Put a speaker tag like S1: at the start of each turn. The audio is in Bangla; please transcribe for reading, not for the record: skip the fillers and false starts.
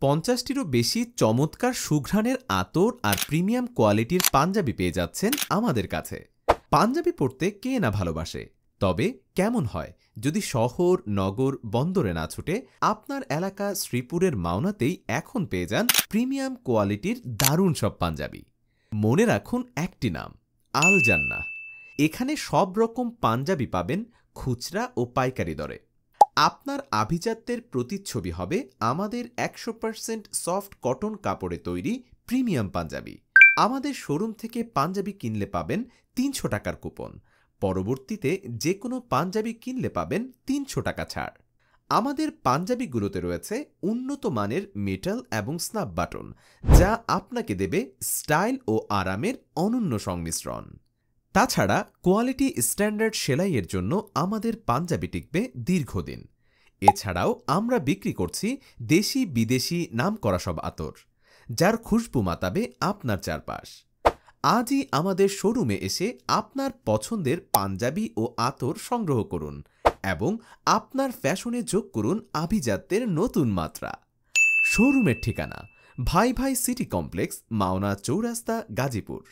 S1: 50টিরও বেশি চমৎকার সুঘ্রাণের আতর আর প্রিমিয়াম কোয়ালিটির পাঞ্জাবি পেয়ে যাচ্ছেন আমাদের কাছে। পাঞ্জাবি পরতে কে না ভালোবাসে, তবে কেমন হয় যদি শহর, নগর, বন্দরে না ছুটে আপনার এলাকা শ্রীপুরের মাওনাতেই এখন পেয়ে যান প্রিমিয়াম কোয়ালিটির দারুণ সব পাঞ্জাবি। মনে রাখুন একটি নাম, আল জান্নাহ। এখানে সব রকম পাঞ্জাবি পাবেন খুচরা ও পাইকারি দরে। আপনার আভিজাত্যের প্রতিচ্ছবি হবে আমাদের 100% সফট কটন কাপড়ে তৈরি প্রিমিয়াম পাঞ্জাবি। আমাদের শোরুম থেকে পাঞ্জাবি কিনলে পাবেন 300 টাকার কুপন। পরবর্তীতে যে কোনো পাঞ্জাবি কিনলে পাবেন 300 টাকা ছাড়। আমাদের পাঞ্জাবিগুলোতে রয়েছে উন্নত মানের মেটাল এবং স্ন্যাপ বাটন, যা আপনাকে দেবে স্টাইল ও আরামের অনন্য সংমিশ্রণ। তাছাড়া কোয়ালিটি স্ট্যান্ডার্ড সেলাইয়ের জন্য আমাদের পাঞ্জাবি টিকবে দীর্ঘদিন। এছাড়াও আমরা বিক্রি করছি দেশি বিদেশি নামকরা সব আতর, যার খুশবু মাতাবে আপনার চারপাশ। আজই আমাদের শোরুমে এসে আপনার পছন্দের পাঞ্জাবি ও আতর সংগ্রহ করুন এবং আপনার ফ্যাশনে যোগ করুন আভিজাত্যের নতুন মাত্রা। শোরুমের ঠিকানা ভাই ভাই সিটি কমপ্লেক্স, মাওনা চৌরাস্তা, গাজীপুর।